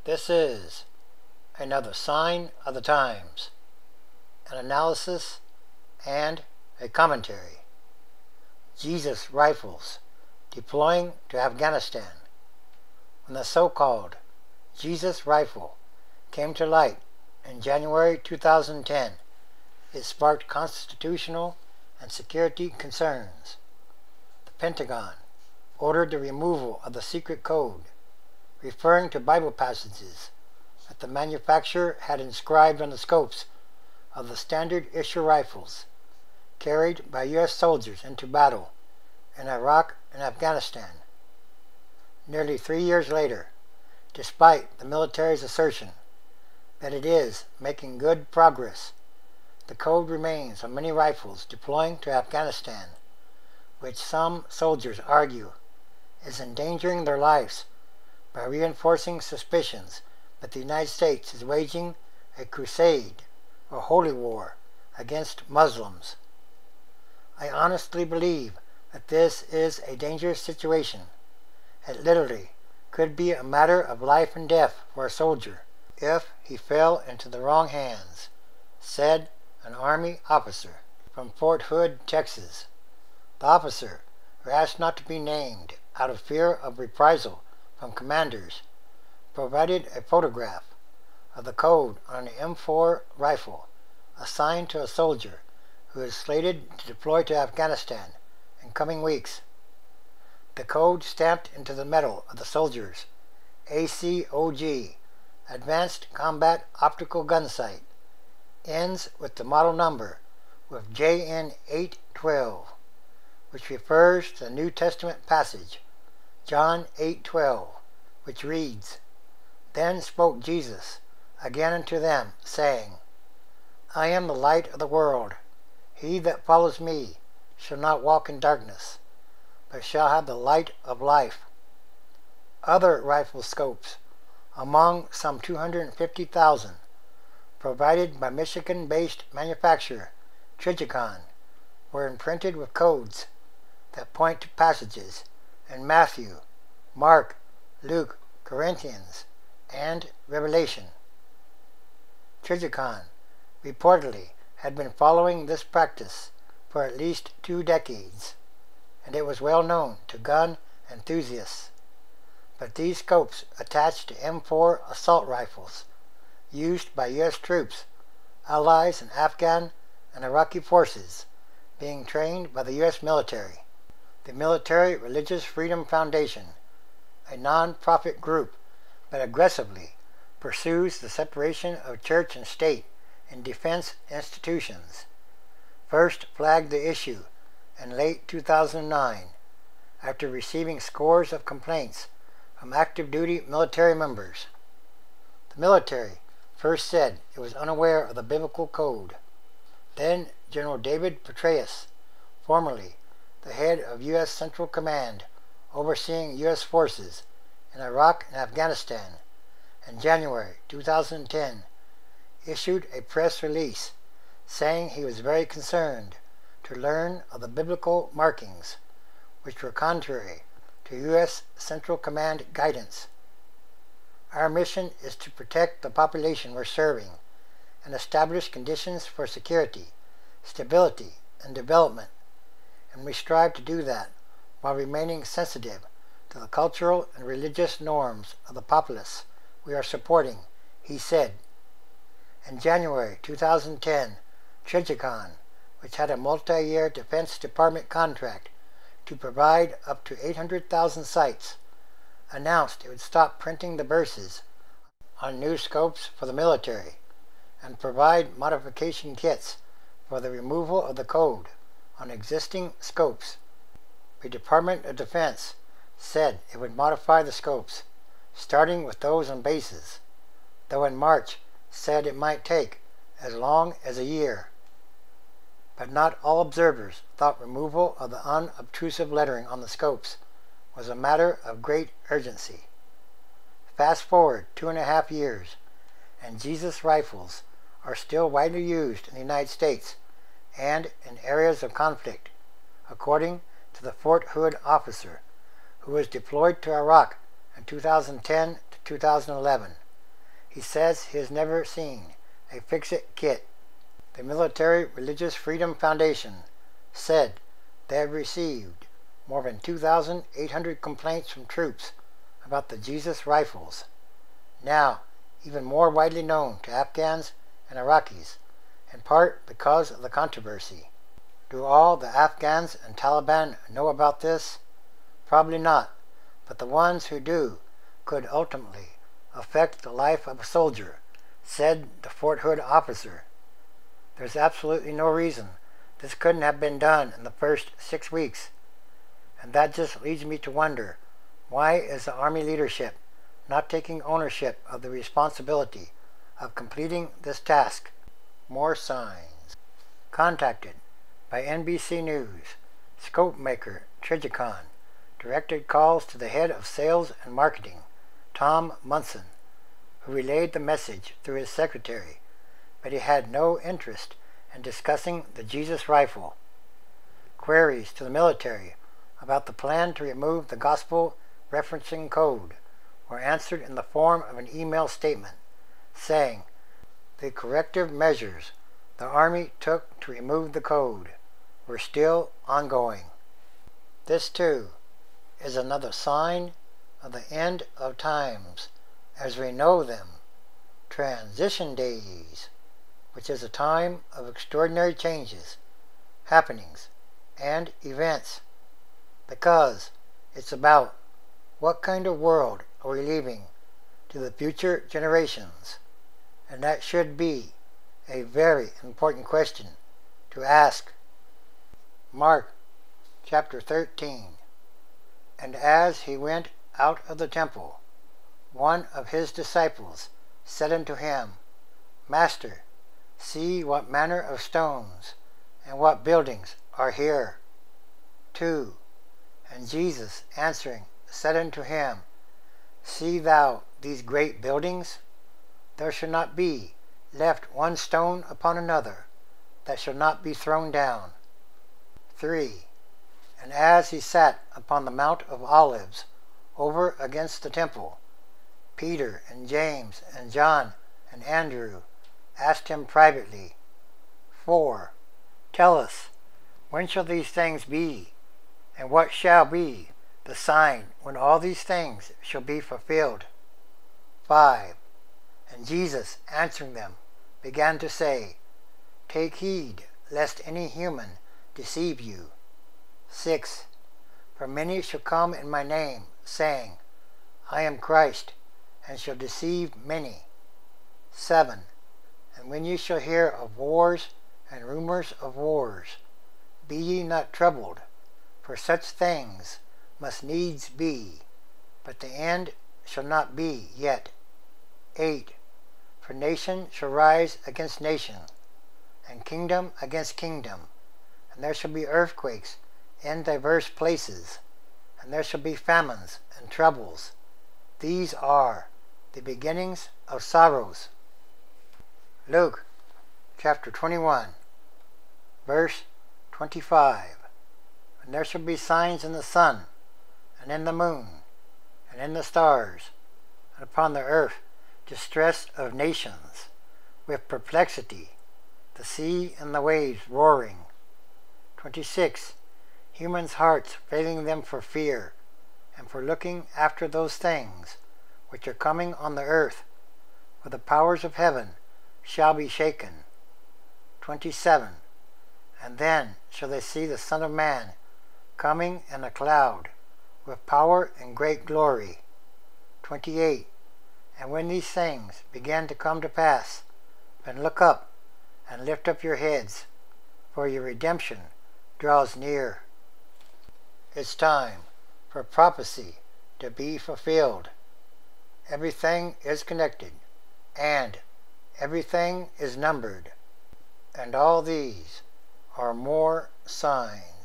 This is another sign of the times, an analysis and a commentary. Jesus rifles deploying to Afghanistan. When the so-called Jesus rifle came to light in January 2010, it sparked constitutional and security concerns. The Pentagon ordered the removal of the secret code, referring to Bible passages that the manufacturer had inscribed on the scopes of the standard issue rifles carried by U.S. soldiers into battle in Iraq and Afghanistan. Nearly 3 years later, despite the military's assertion that it is making good progress, the code remains on many rifles deploying to Afghanistan, which some soldiers argue is endangering their lives by reinforcing suspicions that the United States is waging a crusade or holy war against Muslims. I honestly believe that this is a dangerous situation. It literally could be a matter of life and death for a soldier if he fell into the wrong hands, said an Army officer from Fort Hood, Texas. The officer, who asked not to be named out of fear of reprisal from commanders, provided a photograph of the code on an M4 rifle assigned to a soldier who is slated to deploy to Afghanistan in coming weeks. The code stamped into the metal of the soldier's ACOG, Advanced Combat Optical Gun Sight, ends with the model number with JN812, which refers to the New Testament passage, John 8:12, which reads, "Then spoke Jesus again unto them, saying, I am the light of the world. He that follows me shall not walk in darkness, but shall have the light of life." Other rifle scopes, among some 250,000, provided by Michigan-based manufacturer Trijicon, were imprinted with codes that point to passages in Matthew, Mark, Luke, Corinthians, and Revelation. Trijicon reportedly had been following this practice for at least 2 decades, and it was well known to gun enthusiasts. But these scopes attached to M4 assault rifles used by U.S. troops, allies, and Afghan and Iraqi forces being trained by the U.S. military. The Military Religious Freedom Foundation, a non-profit group that aggressively pursues the separation of church and state in defense institutions, first flagged the issue in late 2009 after receiving scores of complaints from active-duty military members. The military first said it was unaware of the biblical code. Then General David Petraeus, formerly the head of U.S. Central Command overseeing U.S. forces in Iraq and Afghanistan, in January 2010, issued a press release saying he was very concerned to learn of the biblical markings, which were contrary to U.S. Central Command guidance. Our mission is to protect the population we're serving and establish conditions for security, stability, and development, and we strive to do that while remaining sensitive to the cultural and religious norms of the populace we are supporting, he said. In January 2010, Trijicon, which had a multi-year Defense Department contract to provide up to 800,000 sights, announced it would stop printing the verses on new scopes for the military and provide modification kits for the removal of the code on existing scopes. The Department of Defense said it would modify the scopes, starting with those on bases, though in March said it might take as long as a year. But not all observers thought removal of the unobtrusive lettering on the scopes was a matter of great urgency. Fast forward 2.5 years, and Jesus rifles are still widely used in the United States and in areas of conflict, according to the Fort Hood officer who was deployed to Iraq in 2010 to 2011, he says he has never seen a fix-it kit. The Military Religious Freedom Foundation said they have received more than 2,800 complaints from troops about the Jesus rifles, now even more widely known to Afghans and Iraqis, in part because of the controversy. Do all the Afghans and Taliban know about this? Probably not, but the ones who do could ultimately affect the life of a soldier, said the Fort Hood officer. There's absolutely no reason this couldn't have been done in the first 6 weeks, and that just leads me to wonder, why is the Army leadership not taking ownership of the responsibility of completing this task? More signs. Contacted by NBC News, scope maker Trijicon directed calls to the head of sales and marketing, Tom Munson, who relayed the message through his secretary, but he had no interest in discussing the Jesus rifle. Queries to the military about the plan to remove the gospel referencing code were answered in the form of an email statement saying the corrective measures the Army took to remove the code were still ongoing. This too is another sign of the end of times as we know them, transition days, which is a time of extraordinary changes, happenings, and events, because it's about what kind of world are we leaving to the future generations, and that should be a very important question to ask. Mark chapter 13. And as he went out of the temple, one of his disciples said unto him, Master, see what manner of stones and what buildings are here. 2. And Jesus answering said unto him, See thou these great buildings? There shall not be left one stone upon another that shall not be thrown down. 3. And as he sat upon the Mount of Olives over against the temple, Peter and James and John and Andrew asked him privately, 4. Tell us, when shall these things be, and what shall be the sign when all these things shall be fulfilled? 5. And Jesus answering them began to say, Take heed lest any human deceive you. 6. For many shall come in my name, saying, I am Christ, and shall deceive many. 7. And when ye shall hear of wars and rumors of wars, be ye not troubled, for such things must needs be, but the end shall not be yet. 8. For nation shall rise against nation, and kingdom against kingdom, and there shall be earthquakes in divers places, and there shall be famines and troubles. These are the beginnings of sorrows. Luke chapter 21, verse 25. And there shall be signs in the sun, and in the moon, and in the stars, and upon the earth distress of nations, with perplexity, the sea and the waves roaring. 26. Humans' hearts failing them for fear, and for looking after those things which are coming on the earth, for the powers of heaven shall be shaken. 27. And then shall they see the Son of Man coming in a cloud, with power and great glory. 28. And when these things begin to come to pass, then look up and lift up your heads, for your redemption draws near. It's time for prophecy to be fulfilled. Everything is connected, and everything is numbered, and all these are more signs.